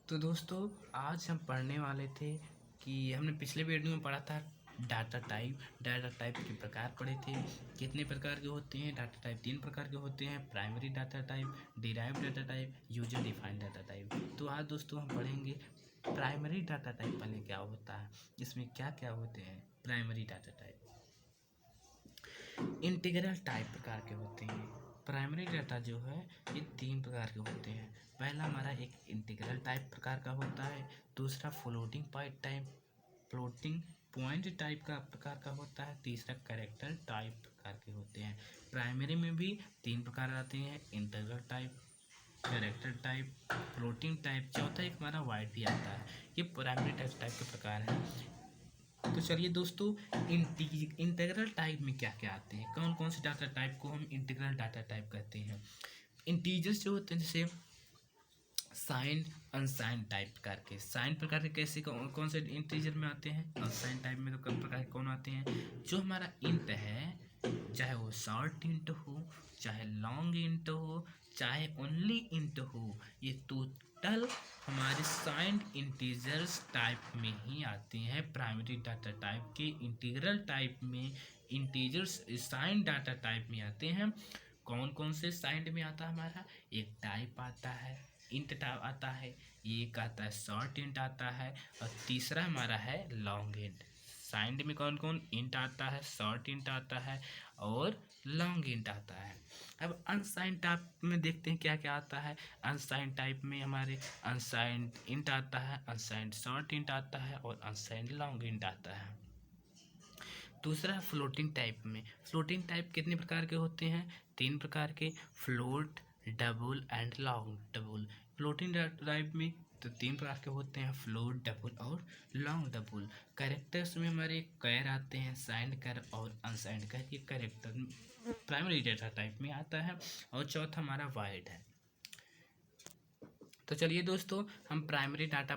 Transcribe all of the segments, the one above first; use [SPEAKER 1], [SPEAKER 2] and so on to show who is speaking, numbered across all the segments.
[SPEAKER 1] तो दोस्तों आज हम पढ़ने वाले थे कि हमने पिछले वीडियो में पढ़ा था डाटा टाइप के प्रकार पढ़े थे। कितने प्रकार के होते हैं डाटा टाइप? 3 प्रकार के होते हैं, primary data type, derived data type, user defined data type. तो आज दोस्तों हम पढ़ेंगे प्राइमरी डाटा टाइप पहले क्या होता है, इसमें क्या क्या होते हैं। Primary data type integral type प्रकार के होते हैं। प्राइमरी डाटा जो है ये 3 प्रकार के होते हैं। पहला हमारा एक इंटीग्रल टाइप प्रकार का होता है, दूसरा फ्लोटिंग पॉइंट टाइप का प्रकार का होता है, तीसरा कैरेक्टर टाइप प्रकार के होते हैं। प्राइमरी में भी 3 प्रकार आते हैं, integral type, character type, floating type, चौथा एक हमारा वाइड भी आता है। ये प्राइमरी टाइप के प्रकार हैं। तो चलिए दोस्तों, इंटीग्रल टाइप में क्या क्या आते हैं, कौन कौन से डाटा टाइप को हम इंटीग्रल डाटा टाइप कहते हैं। इंटीजर्स जो होते हैं जैसे साइन अनसाइन टाइप प्रकार के, साइन प्रकार के कैसे कौन से इंटीजर में आते हैं, अनसाइन टाइप में तो कम प्रकार के कौन आते हैं। जो हमारा इंट है, चाहे वो शॉर्ट इंट हो, चाहे लॉन्ग इंट हो, चाहे ओनली इंट हो, ये टोटल हमारे साइंड इंटीजर्स टाइप में ही आते हैं। प्राइमरी डाटा टाइप के इंटीग्रल टाइप में इंटीजर्स साइंड डाटा टाइप में आते हैं। कौन कौन से साइंड में आता है हमारा, एक टाइप आता है, इंट टाइप आता है, एक आता है शॉर्ट इंट आता है, और तीसरा हमारा है लॉन्ग इंट। साइंड में कौन कौन इंट आता है, शॉर्ट इंट आता है और लॉन्ग इंट आता है। अब अनसाइंड टाइप में देखते हैं क्या क्या आता है। अनसाइंड टाइप में हमारे अनसाइंड इंट आता है, अनसाइंड शॉर्ट इंट आता है और अनसाइंड लॉन्ग इंट आता है। दूसरा फ्लोटिंग टाइप में, फ्लोटिंग टाइप कितने प्रकार के होते हैं, 3 प्रकार के, float, double and long double. Floating type में तो 3 प्रकार के होते हैं, फ्लोट, डबल और लॉन्ग डबल। कैरेक्टर्स में हमारे कैर आते हैं, साइंड कैर और अनसाइंड कैर, ये कैरेक्टर प्राइमरी डाटा टाइप में आता है। और चौथा हमारा वाइड है। तो चलिए दोस्तों, हम प्राइमरी डाटा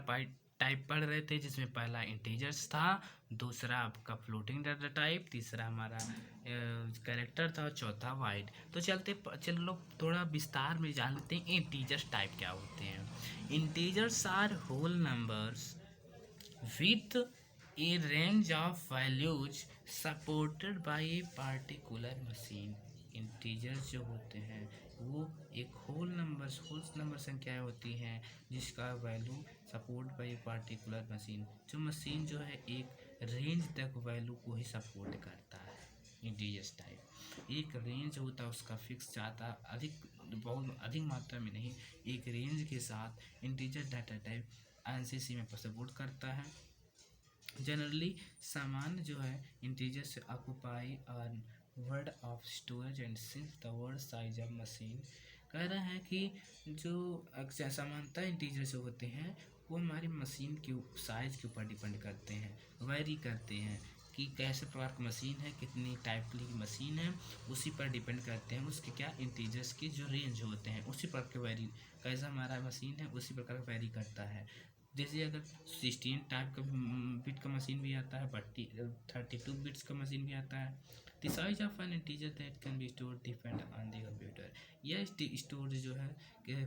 [SPEAKER 1] टाइप पढ़ रहे थे, जिसमें पहला इंटीजर्स था, दूसरा आपका फ्लोटिंग डाटा टाइप, तीसरा हमारा कैरेक्टर था और चौथा वाइड। तो चलो थोड़ा विस्तार में जान लेते हैं इंटीजर्स टाइप क्या होते हैं। Integers are whole numbers with a range of values supported by a particular machine. Integers जो होते हैं वो एक होल नंबर संख्याएं होती हैं जिसका value support bye a particular machine. जो मशीन जो है एक रेंज तक वैल्यू को ही सपोर्ट करता है। इंटीजर्स टाइप एक रेंज होता है उसका फिक्स, ज़्यादा अधिक बहुत अधिक मात्रा में नहीं, एक रेंज के साथ इंटीजर डाटा टाइप एनसीसी में सपोर्ट करता है। जनरली सामान्य जो है इंटीजर से occupy on word of storage and since the word size of machine. कह रहा है कि जो सामान्यतः इंटीजर जो होते हैं वो हमारी मशीन के साइज के ऊपर डिपेंड करते हैं, वैरी करते हैं कि कैसे प्रकार की मशीन है, कितनी टाइप की मशीन है, उसी पर डिपेंड करते हैं। उसके क्या इंटीजर्स के जो रेंज होते हैं उसी प्रकार के वैरी, कैसा हमारा मशीन है उसी प्रकार का वैरी करता है। जैसे अगर 16 टाइप का बिट का मशीन भी आता है, 32 बिट्स का मशीन भी आता है। The size of N integer that can be store depend on the computer. यह स्टोर जो है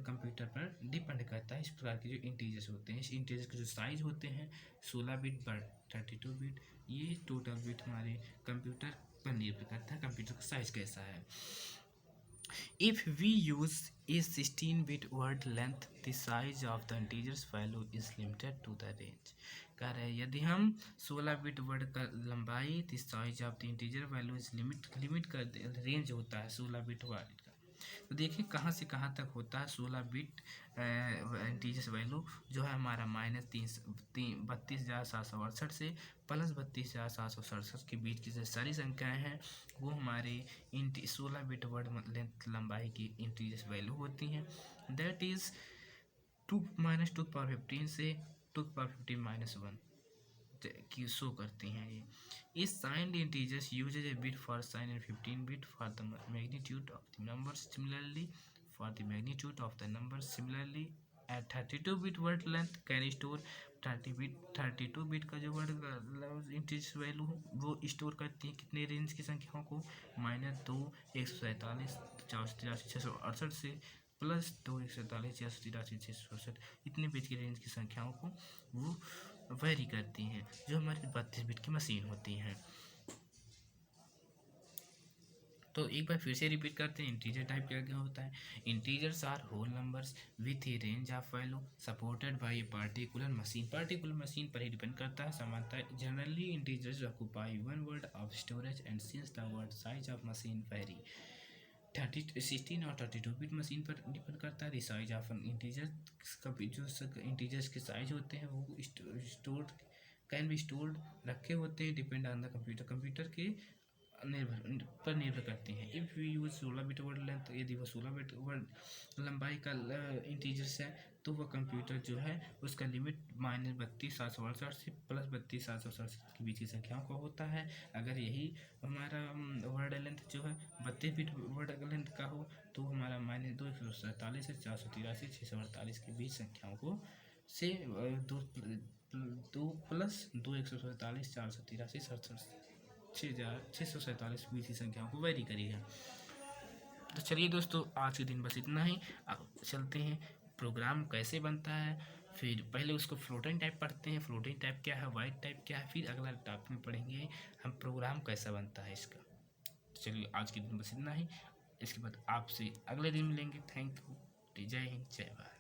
[SPEAKER 1] कंप्यूटर पर डिपेंड करता है। इस प्रकार के जो इंटीजर्स होते हैं, इस इंटीजर के जो साइज होते हैं 16 बिट पर 32 बिट, ये टोटल बिट हमारे कंप्यूटर पर निर्भर करता है कंप्यूटर का साइज कैसा है। If we use a 16-bit word length, the size of the integer's value is limited to the range. कह रहे हैं यदि हम 16 बिट वर्ड का लंबाई, the size of the integer value is limit कर रेंज होता है 16 बिट वर्ड का। तो देखिए कहाँ से कहाँ तक होता है 16 बिट इंटीजर्स वैल्यू जो है हमारा -32,768 से प्लस 32,767 के बीच की जो सारी संख्याएं हैं वो हमारे 16 बिट वर्ड लेंथ लंबाई की इंटीजर्स वैल्यू होती हैं। दैट इज़ 2 - 2^15 से 2^15 - 1 की शो करती हैं। ये इस signed integers uses a bit for sign and 15 bit for the magnitude of the number similarly for the magnitude of the number similarly at 32 bit word length can store 32 bit का जो word integers value वो store करती है कितने range की संख्याओं को, -2, 147, 483, 668 से प्लस 2 147 683 667 इतने बिट की रेंज की संख्याओं को वो वेरी करती हैं, जो हमारी 32 बिट की मशीन होती हैं। तो एक बार फिर से रिपीट करते हैं, इंटीजर टाइप क्या क्या होता है। Integers are whole numbers with a range of value supported by a particular machine. Particular machine पर ही डिपेंड करता है। सामान्यतः generally integers occupy one word of storage and since the word size of machine very 16 और 32 bit machine पर depend करता है। The size of integer का जो इंटीजर्स के साइज होते हैं वो स्टोर्ड कैन बी स्टोर्ड रखे होते हैं depend on the computer. Computer के निर्भर करते हैं। If we use 16 bit word length, यदि वो 16 बिट वर्ड लंबाई का इंटीजर्स है तो वह कंप्यूटर जो है उसका लिमिट -32,768 से प्लस 32,768 के बीच की संख्याओं का होता है। अगर यही हमारा वर्ड लेंथ जो है 32 बिट वर्ड लेंथ का हो तो हमारा -2 147 से 483 648 के बीच संख्याओं को से 2 प्लस 2 147 483 647 बीच की संख्याओं को वेरी करेगा। तो चलिए दोस्तों, आज के दिन बस इतना ही। अब चलते हैं प्रोग्राम कैसे बनता है। फिर पहले उसको फ्लोटिंग टाइप पढ़ते हैं, फ्लोटिंग टाइप क्या है, वाइड टाइप क्या है, फिर अगला टॉपिक में पढ़ेंगे हम प्रोग्राम कैसा बनता है इसका। तो चलिए आज के दिन बस इतना ही, इसके बाद आपसे अगले दिन मिलेंगे। Thank you. जय हिंद, जय भारत।